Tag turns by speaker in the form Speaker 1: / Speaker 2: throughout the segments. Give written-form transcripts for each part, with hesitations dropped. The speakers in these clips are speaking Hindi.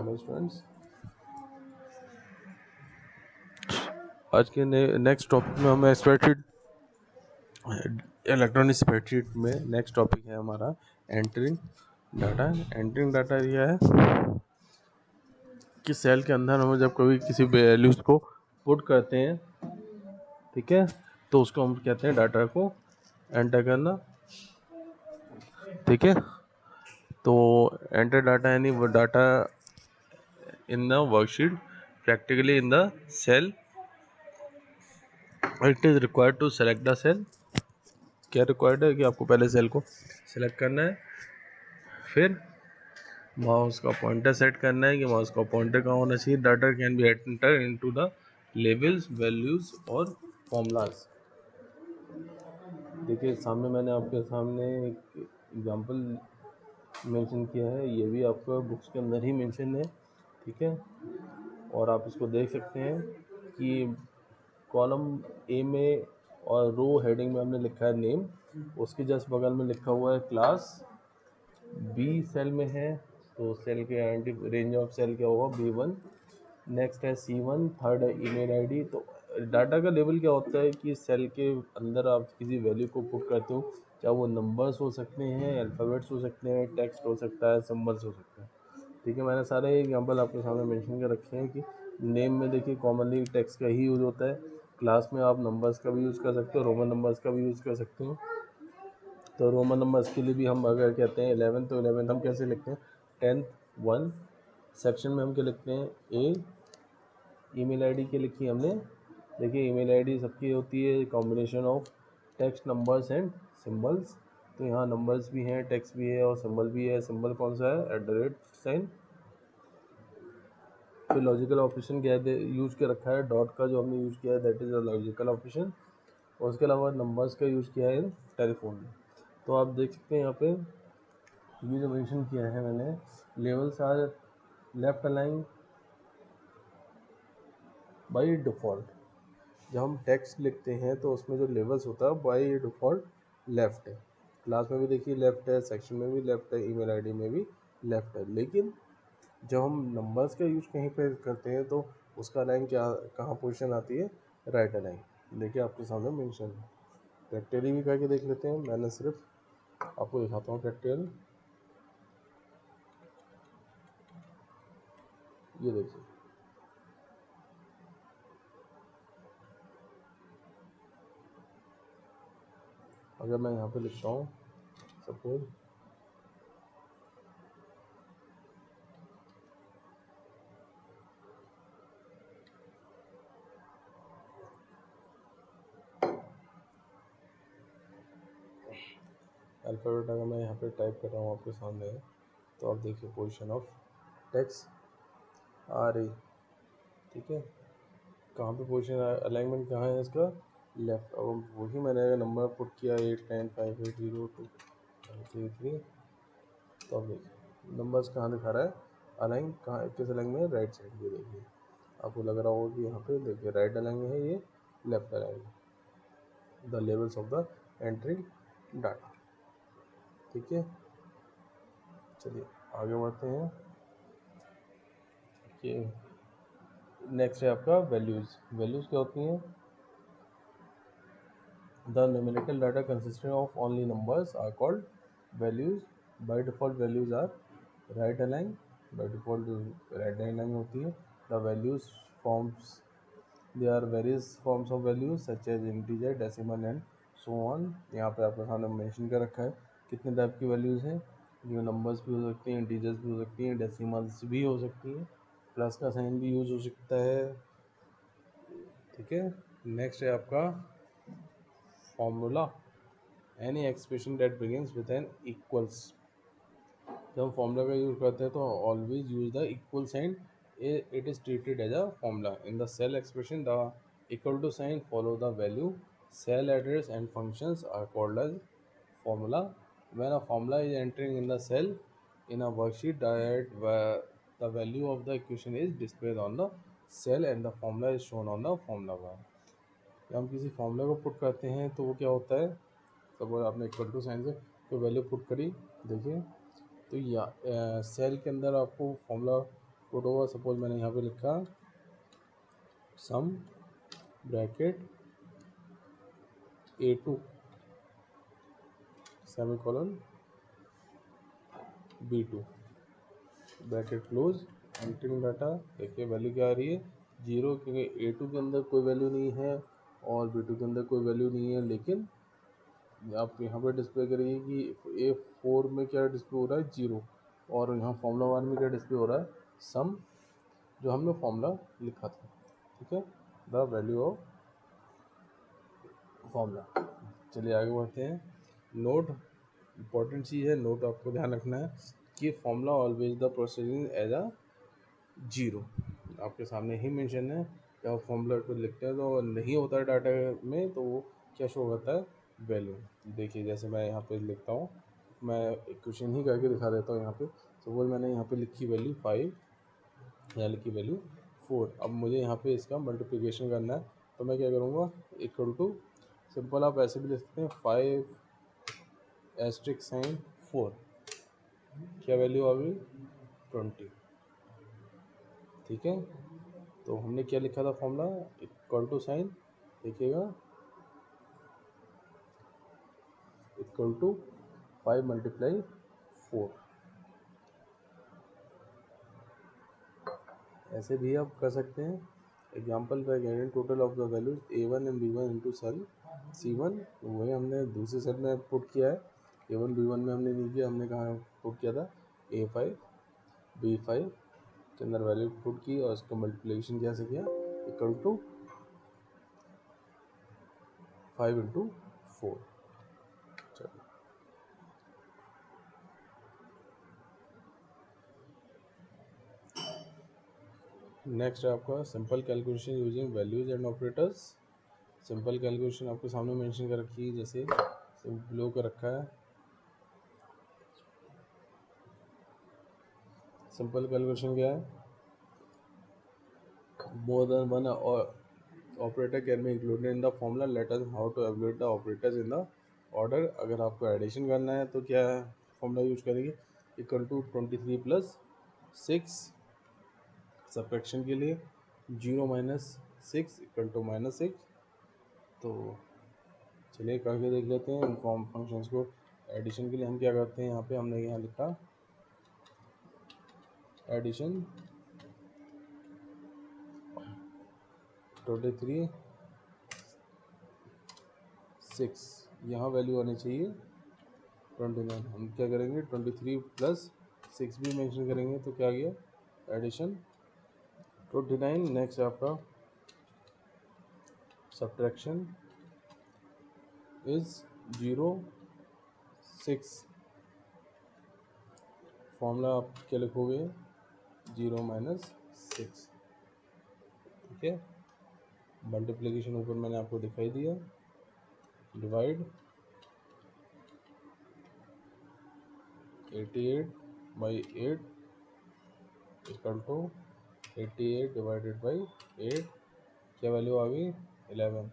Speaker 1: हेलो स्टूडेंट्स, आज के नेक्स्ट टॉपिक में हम स्प्रेडशीट इलेक्ट्रॉनिक स्प्रेडशीट में नेक्स्ट टॉपिक है हमारा एंटरिंग डाटा। एंटरिंग डाटा यह है कि सेल के अंदर हम जब कभी किसी वैल्यूज को पुट करते हैं, ठीक है, तो उसको हम कहते हैं डाटा को एंटर करना। ठीक है, तो एंटर डाटा यानी वो data in the worksheet practically in the cell. It is required to select the cell. क्या रिक्वायर्ड है कि आपको पहले सेल को सिलेक्ट करना है, फिर माउस का पॉइंटर सेट करना है कि माउस का पॉइंटर कहाँ होना चाहिए। Data can be enter into the levels, values और फॉर्मूलाज। देखिए सामने मैंने आपके सामने एक एग्जांपल मेंशन किया है, ये भी आपका बुक्स के अंदर ही मेंशन है, ठीक है। और आप इसको देख सकते हैं कि कॉलम ए में और रो हेडिंग में हमने लिखा है नेम, उसके जस्ट बगल में लिखा हुआ है क्लास। बी सेल में है तो सेल के रेंज ऑफ सेल क्या होगा, B1। नेक्स्ट है C1, थर्ड है ईमेल आईडी। तो डाटा का लेवल क्या होता है कि सेल के अंदर आप किसी वैल्यू को पुट करते हो, चाहे वो नंबर्स हो सकते हैं, अल्फ़ाबेट्स हो सकते हैं, टेक्स्ट हो सकता है, सिंबल्स हो सकते हैं। ठीक है, मैंने सारे एग्जांपल आपके सामने मेंशन कर रखे हैं कि नेम में देखिए कॉमनली टेक्स्ट का ही यूज़ होता है। क्लास में आप नंबर्स का भी यूज़ कर सकते हो, रोमन नंबर्स का भी यूज़ कर सकते हो। तो रोमन नंबर्स के लिए भी हम अगर कहते हैं 11 तो 11 हम कैसे लिखते हैं, 10th 1। सेक्शन में हम क्या लिखते हैं, ए। ईमेल आईडी के लिखी हमने, देखिए ईमेल आईडी सबकी होती है combination of text, numbers and symbols. तो यहाँ नंबर्स भी हैं, टेक्स्ट भी है और सिंबल भी है। सिंबल कौन सा है, @ फिर लॉजिकल ऑपरेशन क्या है यूज़ के रखा है, डॉट का जो हमने यूज़ किया है that is a logical operation. और उसके अलावा नंबर्स का यूज़ किया है टेलीफोन में। तो आप देख सकते हैं यहाँ पे ये जो मेंशन किया है मैंने, labels are left align by default. जब हम टेक्स्ट लिखते हैं तो उसमें जो लेवल्स होता है बाय डिफ़ॉल्ट लेफ़्ट है। क्लास में भी देखिए लेफ़्ट है, सेक्शन में भी लेफ़्ट है, ईमेल आईडी में भी लेफ़्ट है। लेकिन जब हम नंबर्स का यूज़ कहीं पे करते हैं तो उसका अलाइन क्या कहाँ पोजीशन आती है, राइट अलाइन। देखिए आपके सामने मेंशन है। प्रैक्टिकली भी करके देख लेते हैं, मैंने सिर्फ आपको दिखाता हूँ प्रैक्टिकल। ये देखिए, अगर मैं यहाँ पे लिखता हूँ सपोज अल्फ़ाबेट, अगर मैं यहाँ पे टाइप कर रहा हूँ आपके सामने, तो आप देखिए पोजीशन ऑफ टेक्स्ट आ रही, ठीक है। कहाँ पे पोजीशन अलाइनमेंट कहाँ है इसका, लेफ्ट। अब वही मैंने नंबर पुट किया 89580223, तो अब देखिए नंबर्स कहाँ दिखा रहा है, अलाइन कहाँ, किस अलाइन में, राइट साइड। ये देखिए आपको लग रहा होगा कि यहाँ पे देखिए राइट अलाइन में है, ये left align. The levels of the entry data, ठीक है। चलिए आगे बढ़ते हैं कि नेक्स्ट है आपका वैल्यूज़। वैल्यूज़ क्या होती हैं, the numerical data consisting of only numbers are called values. By default values are right align, by default right align होती है। The values forms, there are various forms of values such as integer, decimal and so on। यहाँ पे आपके सामने मेंशन कर रखा है कितने टाइप की वैल्यूज़ हैं। ये नंबर्स भी हो सकती हैं, इंटीजर्स भी हो सकती हैं, डेसिमल्स भी हो सकती हैं, प्लस का साइन भी यूज़ हो सकता है, ठीक है। नेक्स्ट है आपका formula, any expression that begins with an equals. जब हम फॉर्मूला का यूज़ करते हैं तो always use the equal sign, it is treated as a formula. In the cell expression, the equal to sign follow the value. Cell address and functions are called as formula. When a formula is entering in the cell in a worksheet, the value of the equation is displayed on the cell and the formula is shown on the formula bar. जब हम किसी फॉर्मूला को पुट करते हैं तो वो क्या होता है, सपोज आपने इक्वल टू साइन से कोई वैल्यू पुट करी, देखिए तो या सेल के अंदर आपको फॉर्मूला पुट होगा, सपोज मैंने यहाँ पे लिखा सम bracket A2 semicolon B2 bracket close, entering data. देखिए वैल्यू क्या आ रही है 0, क्योंकि A2 के अंदर कोई वैल्यू नहीं है और B2 के अंदर कोई वैल्यू नहीं है, लेकिन आप यहाँ पे डिस्प्ले करिए कि A4 में क्या डिस्प्ले हो रहा है 0, और यहाँ फॉर्मूला 1 में क्या डिस्प्ले हो रहा है सम, जो हमने फॉर्मूला लिखा था। ठीक है, द वैल्यू ऑफ फॉर्मूला। चलिए आगे बढ़ते हैं। नोट, इंपॉर्टेंट चीज़ है, नोट आपको ध्यान रखना है कि formula always the proceeding as a 0। आपके सामने ही मेंशन है कि आप फॉर्मूला को लिखते हैं तो नहीं होता है डाटा में, तो वो क्या शो होता है वैल्यू। देखिए जैसे मैं यहाँ पे लिखता हूँ, मैं एक क्वेश्चन ही करके दिखा देता हूँ। यहाँ पे सपोज मैंने यहाँ पे लिखी वैल्यू 5, यहाँ लिखी वैल्यू 4। अब मुझे यहाँ पे इसका मल्टीप्लिकेशन करना है, तो मैं क्या करूँगा इक्वल टू, सिंपल आप ऐसे भी लिख सकते हैं 5 एस्ट्रिक साइन 4, क्या वैल्यू आ गई 20। ठीक है, तो हमने क्या लिखा था फॉर्मूला इक्वल टू साइन, देखिएगा इक्वल टू 5 मल्टीप्लाई 4। ऐसे भी आप कर सकते हैं। Example by getting total of the values A1 and B1 into cell C1, वही हमने दूसरे सेल में पुट किया है। A1 B1 में हमने नहीं किया, हमने कहाँ पुट किया था A5 B5 के अंदर वैल्यू पुट की और उसका मल्टीप्लिकेशन कैसे किया इक्वल टू 5 इंटू 4। चलो नेक्स्ट है आपका simple calculation using values and operators. Simple calculation आपके सामने मेंशन कर रखी है, जैसे ब्लो कर रखा है। सिंपल कैलकुलेशन क्या है, more than one operator can be included in the formula, let us how to evaluate the operators in the order. अगर आपको एडिशन करना है तो क्या फॉर्मूला यूज करेंगे इक्वल टू 23 प्लस 6, सब्ट्रैक्शन के लिए 0 माइनस 6 इक्वल टू -6। तो चलिए करके देख लेते हैं इन फंक्शंस को। एडिशन के लिए हम क्या करते हैं, यहाँ पे हमने यहाँ लिखा एडिशन 23 6, यहाँ वैल्यू आनी चाहिए 29। हम क्या करेंगे 23 प्लस 6 भी मेंशन करेंगे, तो क्या गया एडिशन 29। नेक्स्ट आपका सब्ट्रैक्शन इज 0 6, फॉर्मूला आप क्या लिखोगे 0 माइनस 6। ठीक है, मल्टीप्लिकेशन ऊपर मैंने आपको दिखाई दिया, divide 88 by 8 equal to 88 divided by 8, क्या वैल्यू आ गई 11।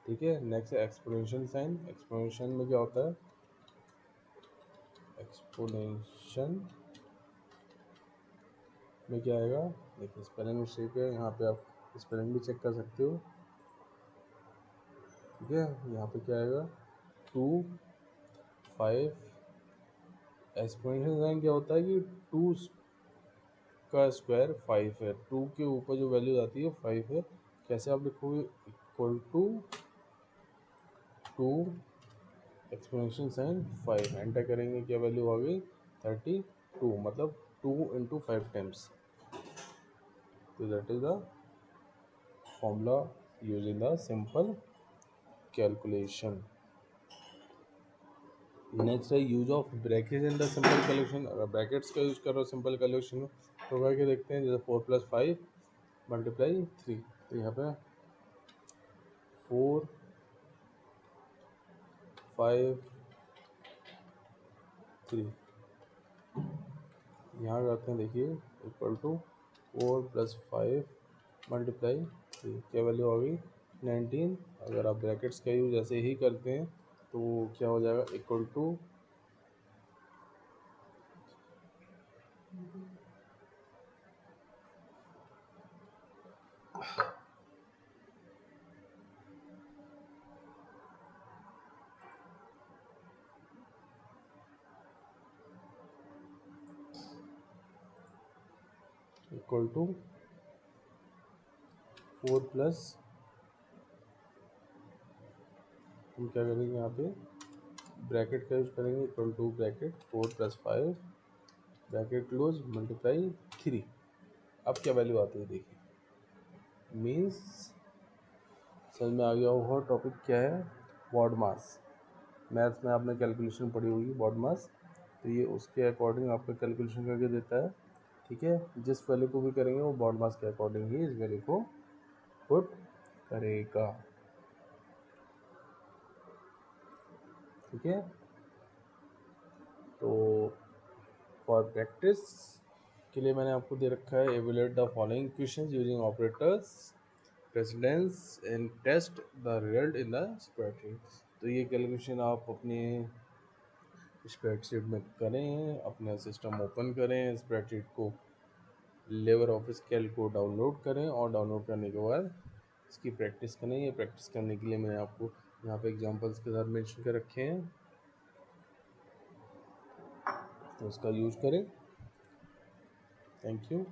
Speaker 1: ठीक है, नेक्स्ट एक्सपोनेंशियल साइन। एक्सपोनेंशियल में क्या होता है, एक्सपोनेंशियल में क्या आएगा, देखिए स्पेलिंग मिस्टेक है, यहाँ पे आप स्पेलिंग भी चेक कर सकते हो। ठीक है, यहाँ पे क्या आएगा 2 5। एक्सपोनेंशियल साइन क्या होता है कि 2 का स्क्वायर 5 है, 2 के ऊपर जो वैल्यू आती है 5 है। कैसे आप लिखोगे equal to 2 exponential sign 5, enter करेंगे, क्या वैल्यू आ गई 32, मतलब 2 इंटू 5 टाइम्स। तो that is the formula using the simple calculation. Next है use of bracket in the simple calculation. अगर ब्रैकेट्स का यूज कर रहे हो सिंपल कैलकुलेशन में तो करके देखते हैं। जैसे 4 प्लस 5 मल्टीप्लाई 3, तो यहाँ पे 4 5 3, यहाँ करते हैं, देखिए इक्वल टू 4 प्लस 5 मल्टीप्लाई 3, क्या वैल्यू आ गई 19। अगर आप ब्रैकेट्स का यूज ऐसे ही करते हैं तो क्या हो जाएगा equal to equal to 4 plus, हम क्या करेंगे यहाँ पे ब्रैकेट का यूज करेंगे, equal to bracket 4 plus 5 bracket close multiply 3। अब क्या वैल्यू आती है देखिए, मीन्स समझ में आ गया होगा टॉपिक क्या है, बॉड मास। मैथ्स में आपने कैलकुलेशन पढ़ी होगी बॉड मास, तो ये उसके अकॉर्डिंग आपको कैलकुलेशन करके देता है। ठीक है, जिस वैल्यू को भी करेंगे वो बॉड मास के अकॉर्डिंग ही इस वैल्यू को पुट करेगा। ठीक है, तो फॉर प्रैक्टिस के लिए मैंने आपको दे रखा है evaluate the following questions using operators precedence and test the result in the spreadsheet. तो ये कैलकुलेशन आप अपने स्प्रेडशीट में करें, अपना सिस्टम ओपन करें, स्प्रेडशीट को लेबर ऑफिस कैल को डाउनलोड करें और डाउनलोड करने के बाद इसकी प्रैक्टिस करें। ये प्रैक्टिस करने के लिए मैंने आपको यहाँ पे एग्जांपल्स के साथ मेंशन कर रखे हैं, तो उसका यूज करें। Thank you.